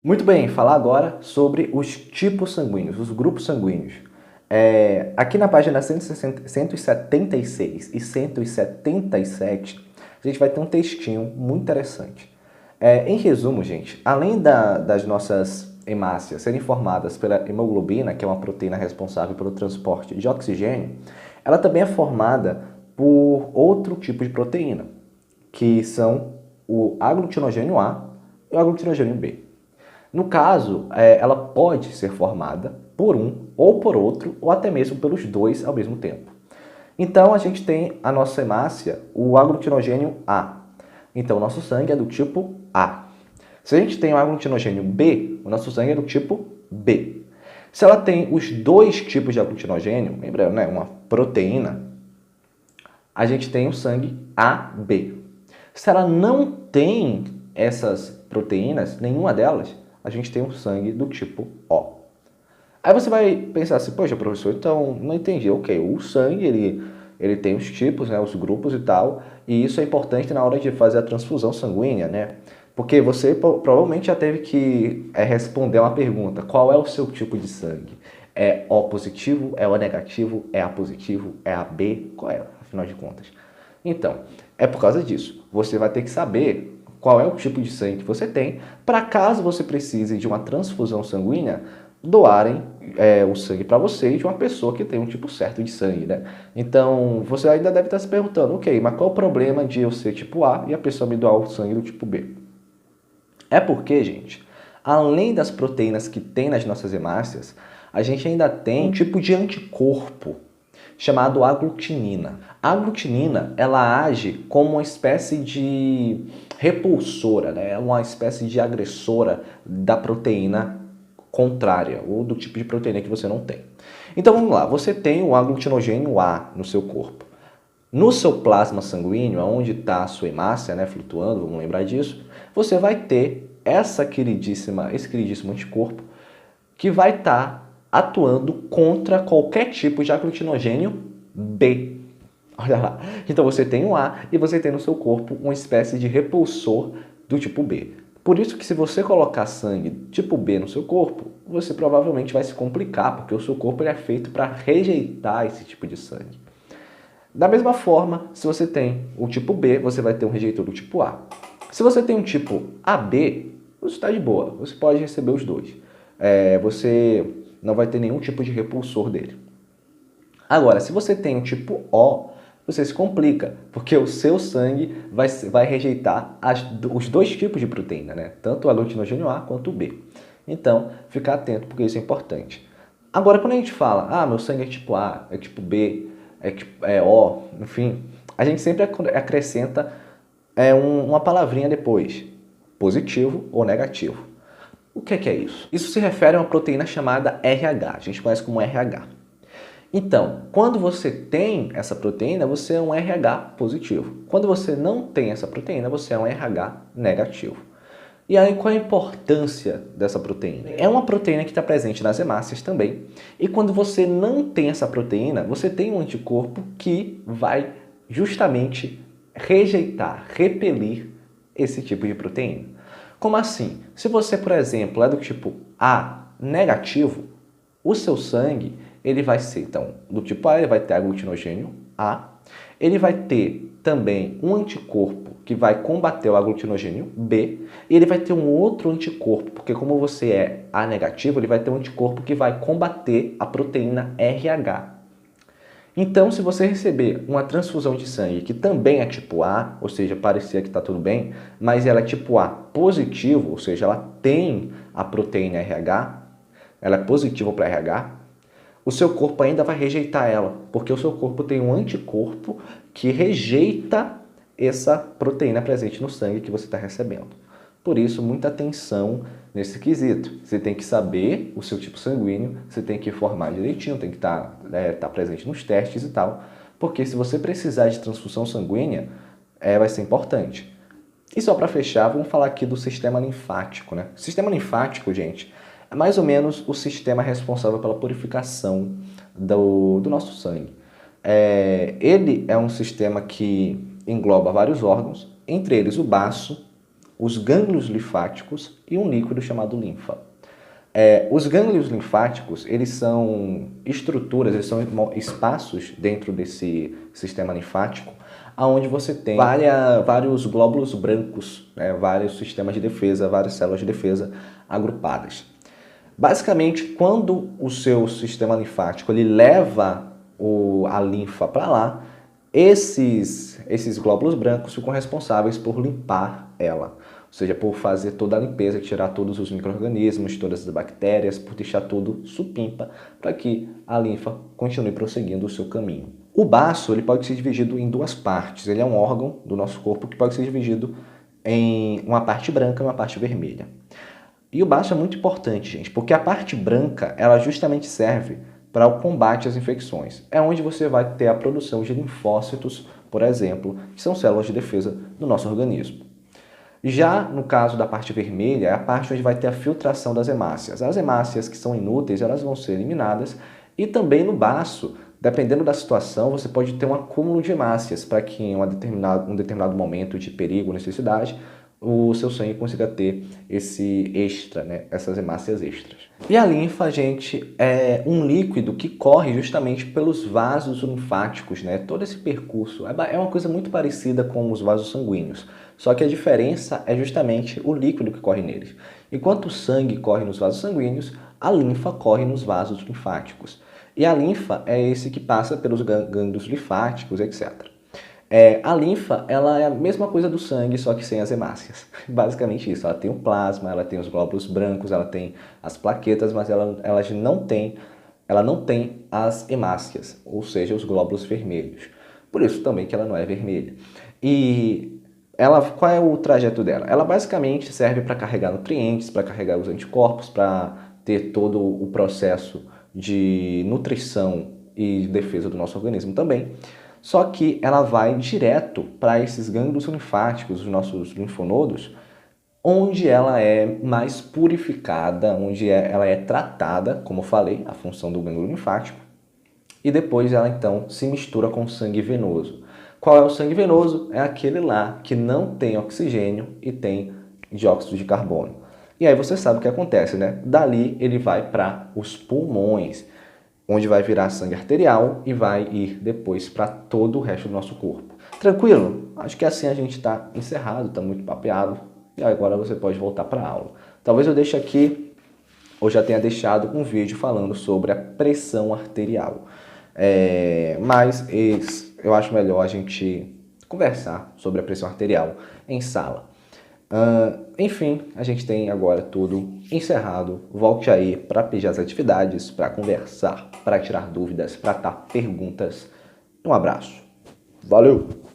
Muito bem, falar agora sobre os tipos sanguíneos, os grupos sanguíneos. Aqui na página 176 e 177, a gente vai ter um textinho muito interessante. Em resumo, gente, além das nossas hemácias serem formadas pela hemoglobina, que é uma proteína responsável pelo transporte de oxigênio, ela também é formada por outro tipo de proteína, que são o aglutinogênio A e o aglutinogênio B. No caso, ela pode ser formada por um ou por outro, ou até mesmo pelos dois ao mesmo tempo. Então, a gente tem a nossa hemácia, o aglutinogênio A. Então, o nosso sangue é do tipo A. Se a gente tem o aglutinogênio B, o nosso sangue é do tipo B. Se ela tem os dois tipos de aglutinogênio, lembrando, né, uma proteína, a gente tem o sangue AB. Se ela não tem essas proteínas, nenhuma delas, a gente tem um sangue do tipo O. Aí você vai pensar assim, poxa, professor, então não entendi. Ok, o sangue, ele tem os tipos, né, os grupos e tal, e isso é importante na hora de fazer a transfusão sanguínea, né? Porque você provavelmente já teve que responder uma pergunta, qual é o seu tipo de sangue? É O positivo, é O negativo, é A positivo, é AB? Qual é, afinal de contas? Então, é por causa disso. Você vai ter que saber qual é o tipo de sangue que você tem, para caso você precise de uma transfusão sanguínea, doarem o sangue para você de uma pessoa que tem um tipo certo de sangue, né? Então, você ainda deve estar se perguntando, ok, mas qual o problema de eu ser tipo A e a pessoa me doar o sangue do tipo B? É porque, gente, além das proteínas que tem nas nossas hemácias, a gente ainda tem um tipo de anticorpo chamado aglutinina. A aglutinina, ela age como uma espécie de repulsora, né? Uma espécie de agressora da proteína contrária, ou do tipo de proteína que você não tem. Então vamos lá, você tem o aglutinogênio A no seu corpo. No seu plasma sanguíneo, onde está a sua hemácia, né, flutuando, vamos lembrar disso, você vai ter esse queridíssimo anticorpo que vai estar atuando contra qualquer tipo de aglutinogênio B. Olha lá. Então você tem um A e você tem no seu corpo uma espécie de repulsor do tipo B. Por isso que se você colocar sangue tipo B no seu corpo, você provavelmente vai se complicar, porque o seu corpo é feito para rejeitar esse tipo de sangue. Da mesma forma, se você tem o tipo B, você vai ter um rejeitor do tipo A. Se você tem um tipo AB, você está de boa, você pode receber os dois. Você não vai ter nenhum tipo de repulsor dele. Agora, se você tem o tipo O, você se complica, porque o seu sangue vai rejeitar os dois tipos de proteína, né? Tanto o aglutinogênio A quanto o B. Então, ficar atento, porque isso é importante. Agora, quando a gente fala, meu sangue é tipo A, é tipo B, é O, enfim, a gente sempre acrescenta uma palavrinha depois, positivo ou negativo. O que é isso? Isso se refere a uma proteína chamada RH, a gente conhece como RH. Então, quando você tem essa proteína, você é um RH positivo. Quando você não tem essa proteína, você é um RH negativo. E aí, qual é a importância dessa proteína? É uma proteína que está presente nas hemácias também. E quando você não tem essa proteína, você tem um anticorpo que vai justamente rejeitar, repelir esse tipo de proteína. Como assim? Se você, por exemplo, é do tipo A negativo, o seu sangue ele vai ser, então, do tipo A, ele vai ter aglutinogênio A, ele vai ter também um anticorpo que vai combater o aglutinogênio B, e ele vai ter um outro anticorpo, porque como você é A negativo, ele vai ter um anticorpo que vai combater a proteína RH. Então, se você receber uma transfusão de sangue que também é tipo A, ou seja, parecia que está tudo bem, mas ela é tipo A positivo, ou seja, ela tem a proteína RH, ela é positiva para RH, o seu corpo ainda vai rejeitar ela, porque o seu corpo tem um anticorpo que rejeita essa proteína presente no sangue que você está recebendo. Por isso, muita atenção nesse quesito. Você tem que saber o seu tipo sanguíneo, você tem que informar direitinho, tem que estar presente nos testes e tal, porque se você precisar de transfusão sanguínea, vai ser importante. E só para fechar, vamos falar aqui do sistema linfático, né? O sistema linfático, gente, é mais ou menos o sistema responsável pela purificação do nosso sangue. Ele é um sistema que engloba vários órgãos, entre eles o baço, os gânglios linfáticos e um líquido chamado linfa. Os gânglios linfáticos, eles são estruturas, eles são espaços dentro desse sistema linfático, onde você tem vários glóbulos brancos, né, vários sistemas de defesa, várias células de defesa agrupadas. Basicamente, quando o seu sistema linfático ele leva a linfa para lá, esses glóbulos brancos ficam responsáveis por limpar ela. Ou seja, por fazer toda a limpeza, tirar todos os micro-organismos, todas as bactérias, por deixar tudo supimpa para que a linfa continue prosseguindo o seu caminho. O baço ele pode ser dividido em duas partes. Ele é um órgão do nosso corpo que pode ser dividido em uma parte branca e uma parte vermelha. E o baço é muito importante, gente, porque a parte branca ela justamente serve para o combate às infecções. É onde você vai ter a produção de linfócitos, por exemplo, que são células de defesa do nosso organismo. Já no caso da parte vermelha, é a parte onde vai ter a filtração das hemácias. As hemácias que são inúteis, elas vão ser eliminadas. E também no baço, dependendo da situação, você pode ter um acúmulo de hemácias para que em um determinado momento de perigo ou necessidade, o seu sangue consiga ter esse extra, né? Essas hemácias extras. E a linfa, gente, é um líquido que corre justamente pelos vasos linfáticos, né? Todo esse percurso é uma coisa muito parecida com os vasos sanguíneos, só que a diferença é justamente o líquido que corre neles. Enquanto o sangue corre nos vasos sanguíneos, a linfa corre nos vasos linfáticos. E a linfa é esse que passa pelos gânglios linfáticos, etc. A linfa, ela é a mesma coisa do sangue, só que sem as hemácias. Basicamente isso, ela tem o plasma, ela tem os glóbulos brancos, ela tem as plaquetas, mas ela não tem as hemácias, ou seja, os glóbulos vermelhos. Por isso também que ela não é vermelha. E qual é o trajeto dela? Ela basicamente serve para carregar nutrientes, para carregar os anticorpos, para ter todo o processo de nutrição e defesa do nosso organismo também. Só que ela vai direto para esses gânglios linfáticos, os nossos linfonodos, onde ela é mais purificada, onde ela é tratada, como eu falei, a função do gânglio linfático, e depois ela então se mistura com o sangue venoso. Qual é o sangue venoso? É aquele lá que não tem oxigênio e tem dióxido de carbono. E aí você sabe o que acontece, né? Dali ele vai para os pulmões, onde vai virar sangue arterial e vai ir depois para todo o resto do nosso corpo. Tranquilo? Acho que assim a gente está encerrado, está muito papeado, e agora você pode voltar para a aula. Talvez eu deixe aqui, ou já tenha deixado um vídeo falando sobre a pressão arterial. Mas eu acho melhor a gente conversar sobre a pressão arterial em sala. Enfim, a gente tem agora tudo encerrado. Volte aí para pedir as atividades, para conversar, para tirar dúvidas, para dar perguntas. Um abraço. Valeu!